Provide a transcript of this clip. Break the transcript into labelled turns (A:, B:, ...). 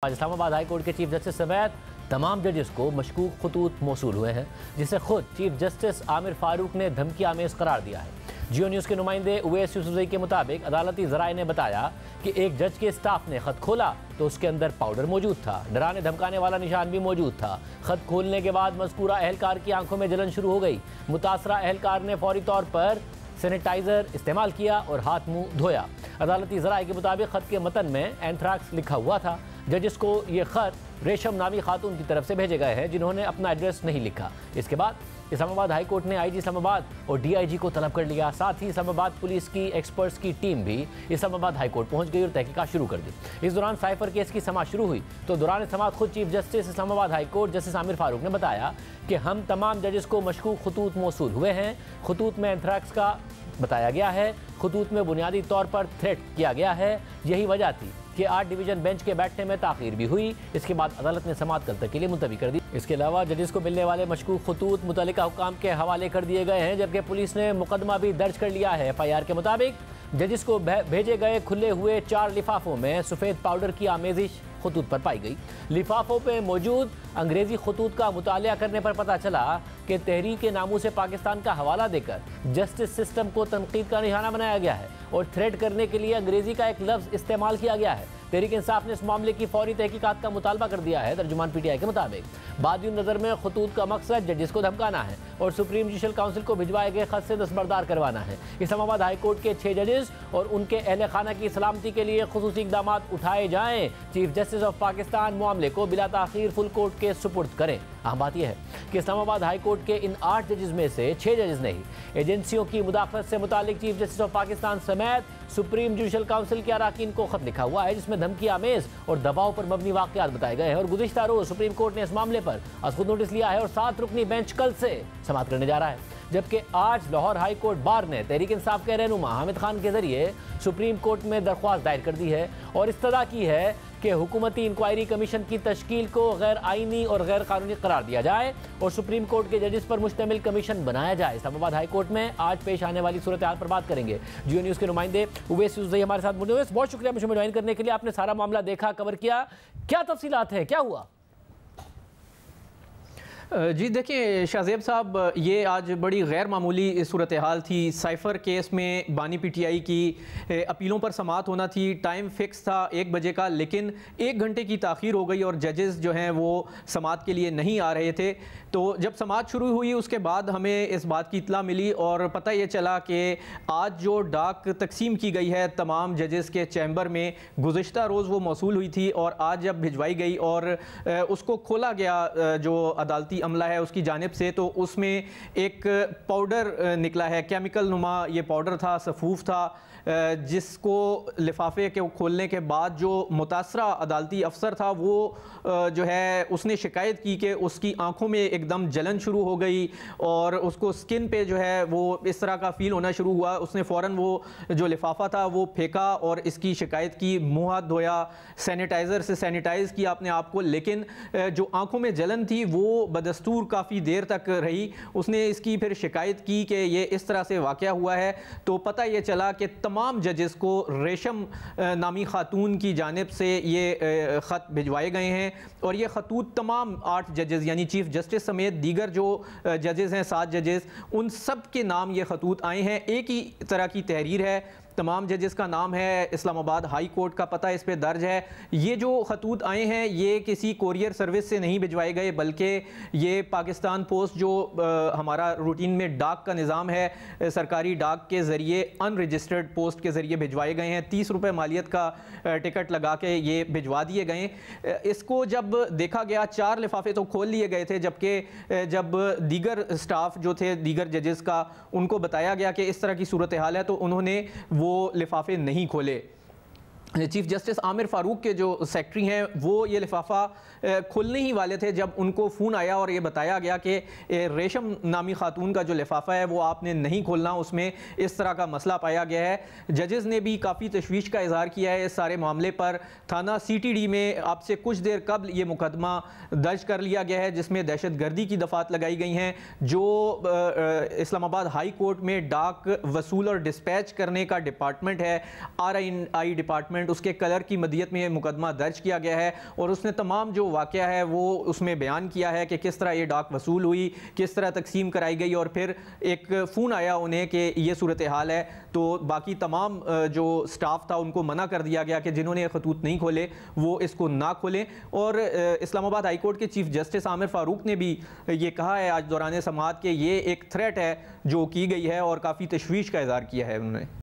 A: आज Islamabad high court के chief justice समेत तमाम जजेस को मशकूक खतूत मौसूल हुए हैं, जिसे खुद चीफ जस्टिस आमिर फारूक ने धमकी आमेज करार दिया है। जियो न्यूज़ के नुमाइंदे उवैस यूसुफजई के मुताबिक अदालती ज़राए ने बताया कि एक जज के स्टाफ ने खत खोला तो उसके अंदर पाउडर मौजूद था, डराने धमकाने वाला निशान भी मौजूद था। खत खोलने के बाद मज़कूरा अहलकार की आंखों में जलन शुरू हो गई। मुतासरा अहलकार ने फौरी तौर पर सैनिटाइजर इस्तेमाल किया और हाथ मुंह धोया। अदालती ज़राए के मुताबिक खत के मतन में एंथ्राक्स लिखा हुआ था। जजिस को ये खत रेशम नामी खातून की तरफ से भेजे गए हैं, जिन्होंने अपना एड्रेस नहीं लिखा। इसके बाद इस्लामाबाद हाई कोर्ट ने आईजी इस्लामाबाद और डीआईजी को तलब कर लिया। साथ ही इस्लामाबाद पुलिस की एक्सपर्ट्स की टीम भी इस्लामाबाद हाई कोर्ट पहुंच गई और तहकीकात शुरू कर दी। इस दौरान साइफर केस की समाअत शुरू हुई तो दौरान समाअत खुद chief justice Islamabad high court justice Aamir Farooq ने बताया कि हम तमाम जजेस को मशकूक खतूत मौसूल हुए हैं। खतूत में एंथ्रैक्स का बताया गया है। खतूत में बुनियादी तौर पर थ्रेट किया गया है। यही वजह थी कि 8 डिवीजन बेंच के बैठने में ताख़ीर भी हुई। इसके बाद अदालत ने समाअत कल तक के लिए मुलतवी कर दी। इसके अलावा जजेस को मिलने वाले मशकूक खतूत मुतल्लिका हुकाम के हवाले कर दिए गए हैं, जबकि पुलिस ने मुकदमा भी दर्ज कर लिया है। FIR के मुताबिक जजेस को भेजे गए खुले हुए 4 लिफाफों में सफ़ेद पाउडर की आमेजिश खतूत पर पाई गई। लिफाफों पर मौजूद अंग्रेजी खतूत का मुतालिया करने पर पता चला कि तहरीक नामूस पाकिस्तान का हवाला देकर जस्टिस सिस्टम को तनकीद का निशाना बनाया गया है और थ्रेट करने के लिए अंग्रेजी का एक लफ्ज़ इस्तेमाल किया गया है। तहरीक इंसाफ ने इस मामले की फौरी तहकीकात का मुतालबा कर दिया है। तर्जुमान PTI के मुताबिक बादी नज़र में खतूत का मकसद जजेस को धमकाना है और सुप्रीम जुडिशल काउंसिल को भिजवाए गए खत से दस्तबरदार करवाना है। इस्लामाबाद हाई कोर्ट के 6 जजेस और उनके अहल खाना की सलामती के लिए खुसूसी इक़दाम उठाए जाएँ। चीफ जस्टिस ऑफ पाकिस्तान मामले को बिला ताख़ीर फुल कोर्ट के सुपुर्द करें। अहम बात यह है कि इस्लामाबाद हाई कोर्ट के इन 8 जजेस में से 6 जजेस ने ही एजेंसियों की मुदाखलत से मुतालिक चीफ जस्टिस ऑफ पाकिस्तान समेत सुप्रीम जुडिशल काउंसिल के अराकीन को खत लिखा हुआ है, जिसमें धमकी आमेज और दबाव पर मबनी वाक़यात बताए गए हैं। और गुज़िश्ता रोज़ सुप्रीम कोर्ट ने इस मामले पर खुद नोटिस लिया है और 7 रुकनी बेंच कल से समाअत करने जा रहा है। जबकि आज लाहौर हाई कोर्ट बार ने तहरीक इंसाफ के रहनुमा हामिद खान के जरिए सुप्रीम कोर्ट में दरख्वास्त दायर कर दी है और इस्तदा की है कि हुकूमती इंक्वायरी कमीशन की तश्कील को गैर आइनी और गैर कानूनी करार दिया जाए और सुप्रीम कोर्ट के जजेस पर मुश्तमिल कमीशन बनाया जाए। इस्लामाबाद हाई कोर्ट में आज पेश आने वाली सूरत हाल पर बात करेंगे। जियो न्यूज़ के नुमाइंदे उवैस यूसुफजई हमारे साथ मौजूद हैं। बहुत शुक्रिया मुझे ज्वाइन करने के लिए। आपने सारा मामला देखा, कवर किया, क्या तफसीलात है, क्या हुआ?
B: जी देखिए शाहज़ेब साहब, ये आज बड़ी गैर मामूली सूरत हाल थी। साइफ़र केस में बानी PTI की अपीलों पर समाअत होना थी। टाइम फिक्स था 1 बजे का, लेकिन 1 घंटे की ताख़ीर हो गई और जजेस जो हैं वो समाअत के लिए नहीं आ रहे थे। तो जब समाअत शुरू हुई उसके बाद हमें इस बात की इत्तला मिली और पता ये चला कि आज जो डाक तकसीम की गई है तमाम जजेस के चैम्बर में, गुज़िश्ता रोज़ वो मौसूल हुई थी और आज जब भिजवाई गई और उसको खोला गया जो अदालती अमला है उसकी जानिब से, तो उसमें एक पाउडर निकला है, केमिकल नुमा ये पाउडर था, सफूफ था, जिसको लिफाफे के खोलने के बाद जो मुतासरा अदालती अफसर था वो जो है उसने शिकायत की कि उसकी आंखों में एकदम जलन शुरू हो गई और उसको स्किन पे जो है वो इस तरह का फील होना शुरू हुआ। उसने फ़ौरन वो जो लिफाफा था वो फेंका और इसकी शिकायत की, मुँह हाथ धोया, सैनिटाइज़र से सैनिटाइज़ किया अपने आप को, लेकिन जो आंखों में जलन थी वो बदस्तूर काफ़ी देर तक रही। उसने इसकी फिर शिकायत की कि ये इस तरह से वाक़या हुआ है। तो पता ये चला कि तमाम जजेस को रेशम नामी खातून की जानिब से ये ख़त भिजवाए गए हैं और ये खतूत तमाम 8 जजेस यानी चीफ जस्टिस समेत दीगर जो जजेस हैं 7 जजेस, उन सब के नाम ये खतूत आए हैं। एक ही तरह की तहरीर है, तमाम जजेस का नाम है, इस्लामाबाद हाई कोर्ट का पता इस पे दर्ज है। ये जो खतूत आए हैं ये किसी कोरियर सर्विस से नहीं भिजवाए गए, बल्कि ये पाकिस्तान पोस्ट जो हमारा रूटीन में डाक का निज़ाम है, सरकारी डाक के ज़रिए अनरजिस्टर्ड पोस्ट के ज़रिए भिजवाए गए हैं। 30 रुपये मालियत का टिकट लगा के ये भिजवा दिए गए। इसको जब देखा गया 4 लिफाफे तो खोल लिए गए थे, जबकि जब दीगर स्टाफ जो थे दीगर जजेस का उनको बताया गया कि इस तरह की सूरत हाल है तो उन्होंने वो लिफाफे नहीं खोले। चीफ जस्टिस आमिर फारूक के जो सेक्रेटरी हैं वो ये लिफाफा खोलने ही वाले थे जब उनको फ़ोन आया और ये बताया गया कि रेशम नामी खातून का जो लिफाफा है वो आपने नहीं खोलना, उसमें इस तरह का मसला पाया गया है। जजेस ने भी काफ़ी तशवीश का इजहार किया है इस सारे मामले पर। थाना CTD में आपसे कुछ देर कबल ये मुकदमा दर्ज कर लिया गया है जिसमें दहशत गर्दी की दफ़ात लगाई गई हैं, जो इस्लामाबाद हाई कोर्ट में डाक वसूल और डिस्पैच करने का डिपार्टमेंट है, RI डिपार्टमेंट गारमेंट, उसके कलर की मदियत में मुकदमा दर्ज किया गया है और उसने तमाम जो वाक़या है वो उसमें बयान किया है कि किस तरह ये डाक वसूल हुई, किस तरह तकसीम कराई गई और फिर एक फ़ोन आया उन्हें कि ये सूरत हाल है। तो बाकी तमाम जो स्टाफ था उनको मना कर दिया गया कि जिन्होंने ये खतूत नहीं खोले वो इसको ना खोलें। और इस्लामाबाद हाई कोर्ट के चीफ जस्टिस आमिर फ़ारूक ने भी ये कहा है आज दौरान समाअत के ये एक थ्रेट है जो की गई है और काफ़ी तशवीश का इज़हार किया है उन्होंने।